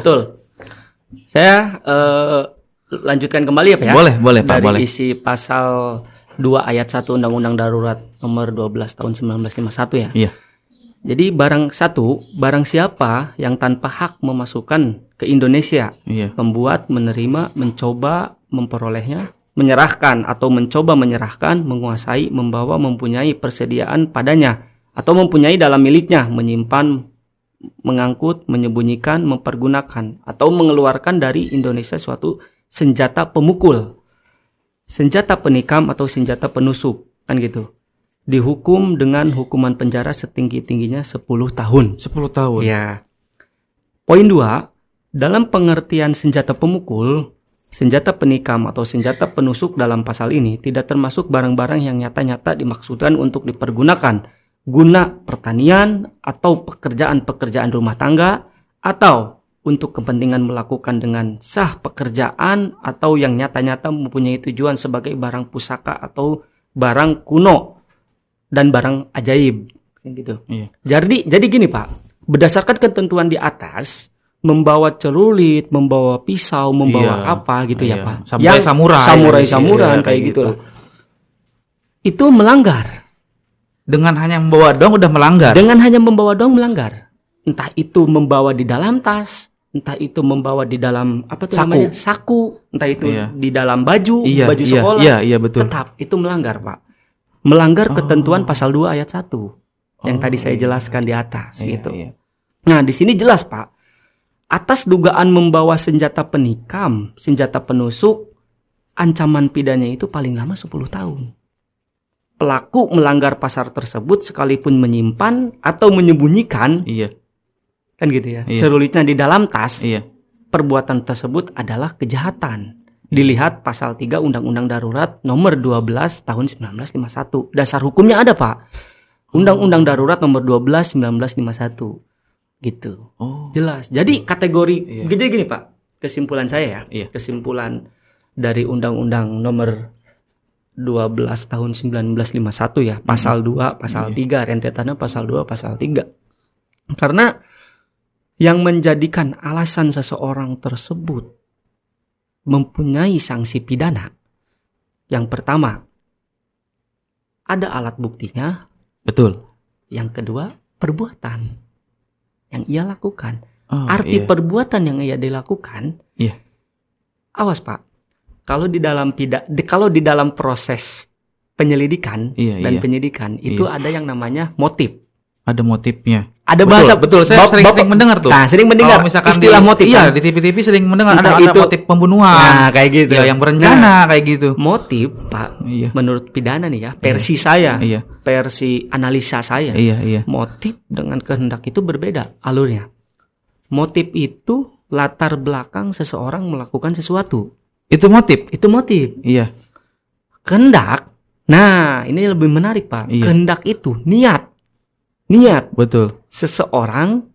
Betul. Saya lanjutkan kembali ya Pak ya. Boleh Pak, dari boleh. isi pasal 2 ayat 1 Undang-Undang Darurat nomor 12 tahun 1951 ya. Iya. Jadi barang siapa yang tanpa hak memasukkan ke Indonesia, Iya. membuat, menerima, mencoba, memperolehnya, menyerahkan atau mencoba menyerahkan, menguasai, membawa, mempunyai persediaan padanya atau mempunyai dalam miliknya, menyimpan, mengangkut, menyembunyikan, mempergunakan atau mengeluarkan dari Indonesia suatu senjata pemukul, senjata penikam atau senjata penusuk, kan gitu. Dihukum dengan hukuman penjara setinggi-tingginya 10 tahun. 10 tahun. Ya. Poin 2, dalam pengertian senjata pemukul, senjata penikam atau senjata penusuk dalam pasal ini tidak termasuk barang-barang yang nyata-nyata dimaksudkan untuk dipergunakan guna pertanian atau pekerjaan-pekerjaan rumah tangga atau untuk kepentingan melakukan dengan sah pekerjaan atau yang nyata-nyata mempunyai tujuan sebagai barang pusaka atau barang kuno dan barang ajaib gitu. Iya. Jadi gini Pak, berdasarkan ketentuan di atas, membawa celurit, membawa pisau, membawa apa gitu ya Pak. Samurai kayak gitu lah. Itu melanggar. Dengan hanya membawa doang udah melanggar. Dengan hanya membawa doang melanggar. Entah itu membawa di dalam tas, entah itu membawa di dalam saku, entah itu di dalam baju sekolah. Iya, betul. Tetap itu melanggar, Pak. Melanggar ketentuan pasal 2 ayat 1 yang tadi saya jelaskan di atas gitu. Iya. Nah, di sini jelas, Pak. Atas dugaan membawa senjata penikam, senjata penusuk, ancaman pidananya itu paling lama 10 tahun. Pelaku melanggar pasal tersebut sekalipun menyimpan atau menyembunyikan, kan gitu ya, celuritnya di dalam tas, perbuatan tersebut adalah kejahatan. Dilihat pasal 3 Undang-Undang Darurat nomor 12 tahun 1951. Dasar hukumnya ada, Pak. Undang-Undang Darurat nomor 12 1951. Gitu. Jelas. Jadi kategori gini, Pak. Kesimpulan saya ya. Kesimpulan dari Undang-Undang nomor 12 tahun 1951 ya. Pasal 2, pasal 3, rentetannya pasal 2, pasal 3. Karena yang menjadikan alasan seseorang tersebut mempunyai sanksi pidana, yang pertama, ada alat buktinya. Betul. Yang kedua, perbuatan yang ia lakukan. Arti perbuatan yang ia dilakukan. Awas Pak, kalau di dalam proses penyelidikan dan penyidikan itu ada yang namanya motif. Ada motifnya. Ada bahasa betul. Saya sering mendengar tuh. Nah, sering mendengar istilah motif. Iya, di TV-TV sering mendengar ada motif pembunuhan. Nah, kayak gitu. Ya, yang berencana kayak gitu. Motif, Pak. Menurut pidana nih ya, versi saya, versi analisa saya. Motif dengan kehendak itu berbeda alurnya. Motif itu latar belakang seseorang melakukan sesuatu. Itu motif. Iya. Kehendak. Nah, ini lebih menarik, Pak. Kehendak itu niat. Betul. Seseorang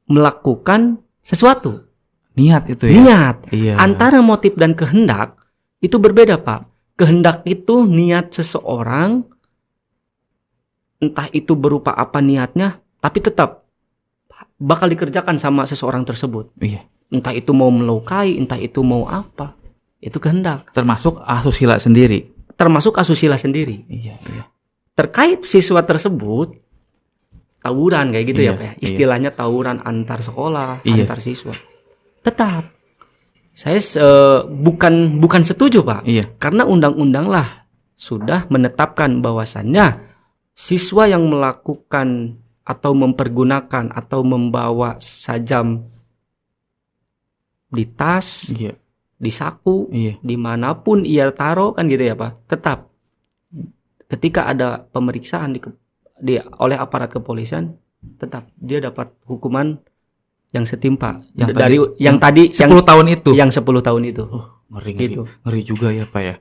melakukan sesuatu. Niat itu ya. Niat. Antara motif dan kehendak itu berbeda, Pak. Kehendak itu niat seseorang, entah itu berupa apa niatnya, tapi tetap bakal dikerjakan sama seseorang tersebut. Entah itu mau melukai, entah itu mau apa. Itu kehendak. Termasuk asusila sendiri. Terkait siswa tersebut, tawuran kayak gitu ya Pak ya. Istilahnya tawuran antar sekolah, antar siswa. Tetap saya bukan setuju Pak. Karena undang-undang lah sudah menetapkan bahwasannya siswa yang melakukan atau mempergunakan atau membawa sajam di tas, di saku, dimanapun ia taruh kan gitu ya Pak. Tetap ketika ada pemeriksaan oleh aparat kepolisian, tetap dia dapat hukuman yang setimpa yang tadi 10 tahun itu. Yang 10 tahun itu. Ngeri juga ya Pak ya.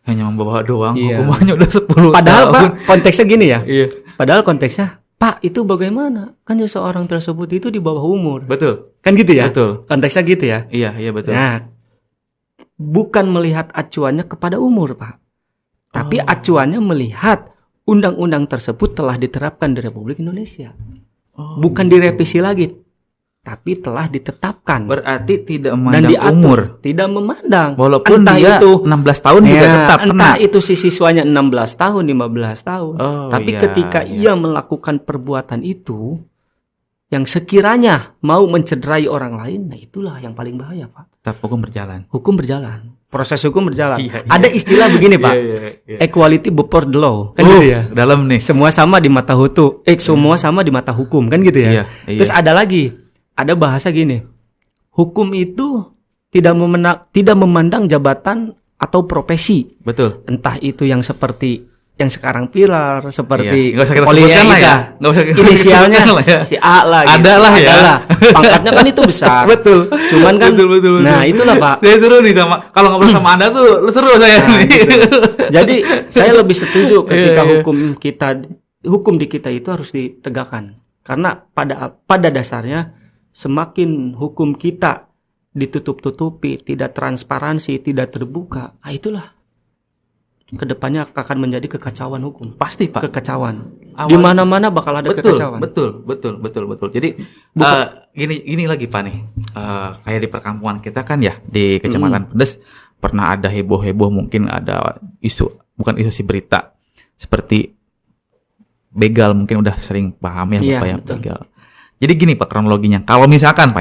Hanya membawa doang hukumannya udah 10 padahal tahun. Pak, konteksnya gini ya. Padahal konteksnya, Pak, itu bagaimana? Kan seseorang tersebut itu di bawah umur. Betul. Kan gitu ya? Betul. Konteksnya gitu ya? Iya betul. Nah, bukan melihat acuannya kepada umur, Pak. Tapi acuannya melihat undang-undang tersebut telah diterapkan di Republik Indonesia. Bukan direvisi lagi tapi telah ditetapkan. Berarti tidak Dan memandang diatur, umur. tidak memandang. Walaupun entah dia itu 16 tahun juga ya, tetap kena. entah itu si siswanya 16 tahun, 15 tahun. Tapi iya, ketika ia melakukan perbuatan itu yang sekiranya mau mencederai orang lain, nah itulah yang paling bahaya, Pak. Tetap hukum berjalan. Hukum berjalan. Proses hukum berjalan. Iya. Ada istilah begini, Pak. Iya. Equality before the law. Kan gitu ya. Dalam nih. Semua sama di mata semua sama di mata hukum, kan gitu ya. Iya. Terus ada lagi, ada bahasa gini. Hukum itu tidak memandang jabatan atau profesi. Betul. Entah itu yang seperti yang sekarang viral, seperti nggak usah kita sebutkan lah ya. Nggak usah kita inisialnya sebutkan lah ya. si A lah gitu. Ada lah ya. Pangkatnya kan itu besar. Betul. Cuman kan betul. Nah, itulah, Pak. Saya seru nih kalau ngobrol sama Anda tuh seru saya nih. Gitu. Jadi saya lebih setuju ketika hukum di kita itu harus ditegakkan. Karena pada dasarnya semakin hukum kita ditutup-tutupi, tidak transparansi, tidak terbuka, itulah kedepannya akan menjadi kekacauan hukum. Pasti, Pak. Kekacauan. Di mana-mana bakal ada kekacauan. Betul. Jadi gini lagi, Pak nih. Kayak di perkampungan kita kan ya, di Kecamatan Pedes pernah ada heboh-heboh, mungkin ada bukan isu sih, berita seperti begal, mungkin udah sering paham ya, Bapak ya, begal. Jadi gini, Pak, kronologinya. Kalau misalkan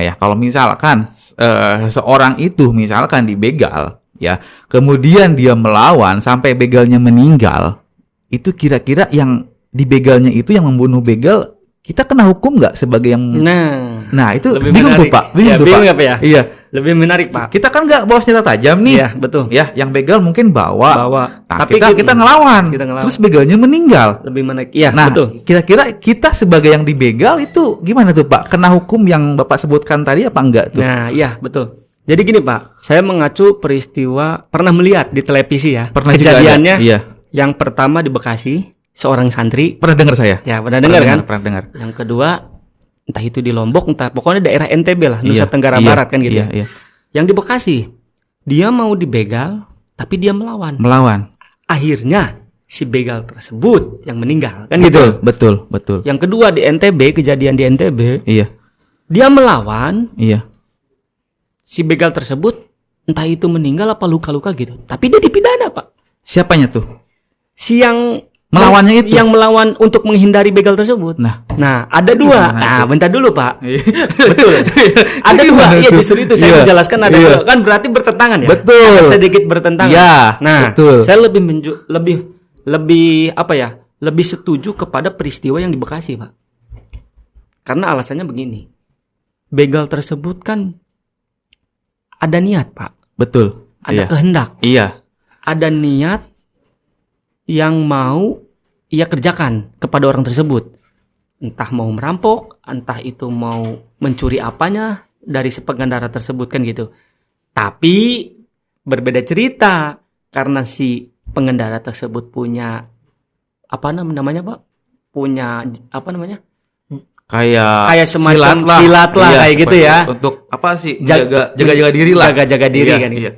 seorang itu misalkan dibegal, ya, kemudian dia melawan sampai begalnya meninggal, itu kira-kira yang dibegalnya itu yang membunuh begal, kita kena hukum nggak sebagai yang? Nah itu bingung tuh, Pak. Bingung Pak. Apa ya? Iya. Lebih menarik, Pak. Kita kan nggak bawa senjata tajam nih. Iya, betul. Ya, yang begal mungkin bawa. Tapi kita ngelawan. Terus begalnya meninggal. Lebih menarik. Iya, nah, betul. Kira-kira kita sebagai yang dibegal itu gimana tuh, Pak? Kena hukum yang Bapak sebutkan tadi apa enggak tuh? Nah, iya, betul. Jadi gini, Pak, saya mengacu peristiwa pernah melihat di televisi ya. Pernah kejadiannya. Iya. Yang pertama di Bekasi, seorang santri. Pernah dengar saya? Ya, pernah dengar kan? Pernah dengar. Yang kedua, entah itu di Lombok, entah pokoknya daerah NTB lah, Nusa Tenggara Barat kan gitu. Iya. Yang di Bekasi, dia mau dibegal, tapi dia melawan. Akhirnya si begal tersebut yang meninggal, kan gitu. Betul. Yang kedua di NTB, kejadian di NTB. Iya. Dia melawan. Iya. Si begal tersebut entah itu meninggal apa luka-luka gitu. Tapi dia dipidana, Pak. Siapanya tuh? Si yang melawannya itu. Yang melawan untuk menghindari begal tersebut. Nah, ada dua. Nah, bentar dulu, Pak. Betul. Ada dua. Iya, justru itu saya menjelaskan ada dua. Kan berarti bertentangan ya? Betul. Ada sedikit bertentangan. Ya, nah, betul. Saya lebih apa ya? Lebih setuju kepada peristiwa yang di Bekasi, Pak. Karena alasannya begini. Begal tersebut kan ada niat, Pak. Betul. Ada kehendak. Iya. Ada niat yang mau ia kerjakan kepada orang tersebut. Entah mau merampok, entah itu mau mencuri apanya dari si pengendara tersebut kan gitu. Tapi berbeda cerita karena si pengendara tersebut punya kayak semacam silat lah kayak gitu ya. Untuk apa sih? Jaga diri lah. Jaga diri kan gitu.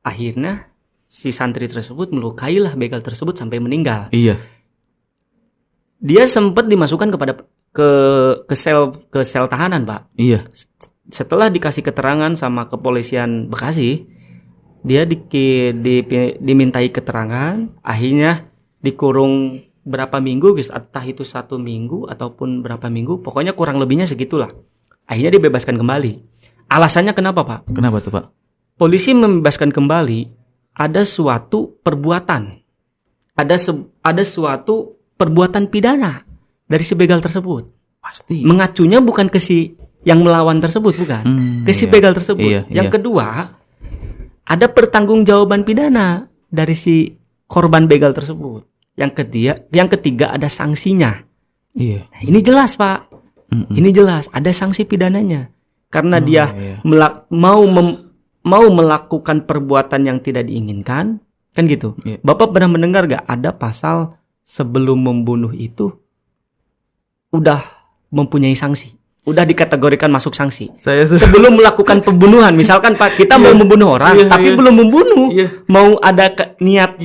Akhirnya si santri tersebut melukailah begal tersebut sampai meninggal. Iya. Dia sempat dimasukkan ke sel tahanan, Pak. Iya. Setelah dikasih keterangan sama kepolisian Bekasi, dia dimintai keterangan, akhirnya dikurung berapa minggu, guys, entah itu 1 minggu ataupun berapa minggu, pokoknya kurang lebihnya segitulah. Akhirnya dibebaskan kembali. Alasannya kenapa, Pak? Kenapa tuh, Pak? Polisi membebaskan kembali ada suatu perbuatan, ada suatu perbuatan pidana dari si begal tersebut. Pasti. Mengacunya bukan ke si yang melawan tersebut, bukan, ke si begal tersebut. Yang kedua, ada pertanggungjawaban pidana dari si korban begal tersebut. Yang ketiga ada sanksinya. Iya. Nah, ini jelas, Pak. Ini jelas ada sanksi pidananya karena dia mau melakukan perbuatan yang tidak diinginkan, kan gitu. Iya. Bapak pernah mendengar gak ada pasal sebelum membunuh itu udah mempunyai sanksi? udah dikategorikan masuk sanksi. Saya Sebelum melakukan pembunuhan, misalkan Pak, kita mau membunuh orang, tapi belum membunuh, mau ada niat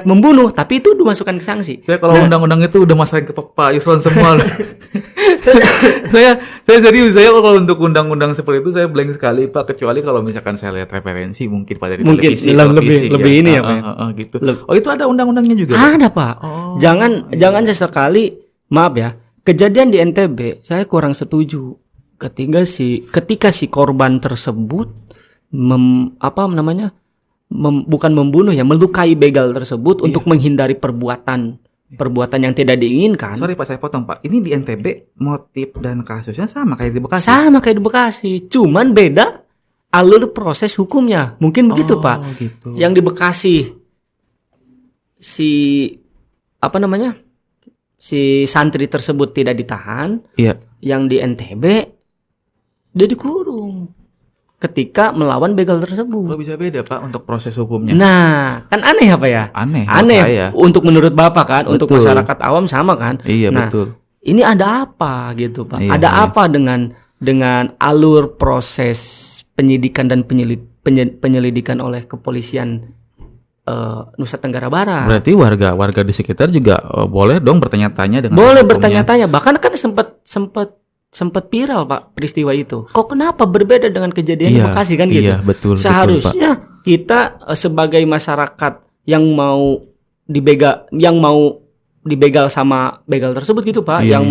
membunuh, tapi itu dimasukkan ke sanksi. Saya kalau undang-undang itu udah masahin ke Pak Yusron semua. saya serius, saya kalau untuk undang-undang seperti itu saya blank sekali Pak, kecuali kalau misalkan saya lihat referensi mungkin pada di televisi. Lebih ini ya Pak. Gitu. Oh itu ada undang-undangnya juga? Ada Pak. Jangan sesekali, maaf ya. Kejadian di NTB, saya kurang setuju ketika si korban tersebut bukan membunuh ya, melukai begal tersebut untuk menghindari perbuatan yang tidak diinginkan. Sorry Pak, saya potong Pak. Ini di NTB motif dan kasusnya sama kayak di Bekasi. Sama kayak di Bekasi, cuman beda alur proses hukumnya. Mungkin begitu Pak. Gitu. Yang di Bekasi si santri tersebut tidak ditahan, yang di NTB dia dikurung ketika melawan begal tersebut. Kok bisa beda Pak untuk proses hukumnya? Nah, kan aneh apa ya? Aneh untuk menurut Bapak kan, betul. Untuk masyarakat awam sama kan? Iya betul. Ini ada apa gitu Pak? Apa dengan alur proses penyidikan dan penyelidikan oleh kepolisian Nusa Tenggara Barat. Berarti warga di sekitar juga boleh dong bertanya-tanya dengan boleh bertanya-tanya, bahkan kan sempat viral Pak peristiwa itu. Kok kenapa berbeda dengan kejadian di Bekasi kan gitu? Iya, betul. Seharusnya betul, Pak. Kita sebagai masyarakat yang mau dibegal sama begal tersebut gitu Pak, yang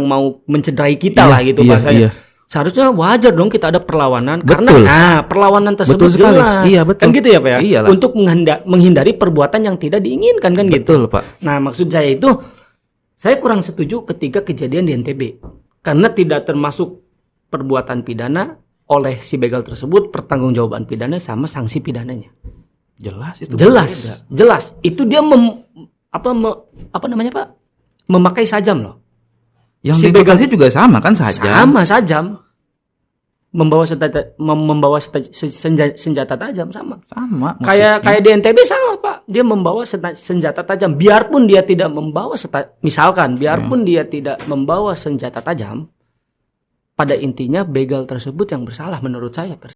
mau mencederai kita lah gitu bahasanya. Seharusnya wajar dong kita ada perlawanan. Betul. Karena perlawanan tersebut jelas. Iya, betul. Kan gitu ya Pak ya. Iyalah. Untuk menghindari perbuatan yang tidak diinginkan kan gitu. Betul Pak. Nah maksud saya itu, saya kurang setuju ketika kejadian di NTB. Karena tidak termasuk perbuatan pidana oleh si begal tersebut, pertanggungjawaban pidana sama sanksi pidananya. Jelas itu. Jelas. Itu dia memakai sajam loh. Yang si di Bekasi juga sama kan sajam? Sama sajam. Membawa senjata tajam sama. Kayak di NTB sama Pak. Dia membawa senjata tajam. Biarpun dia tidak membawa dia tidak membawa senjata tajam, pada intinya begal tersebut yang bersalah menurut saya.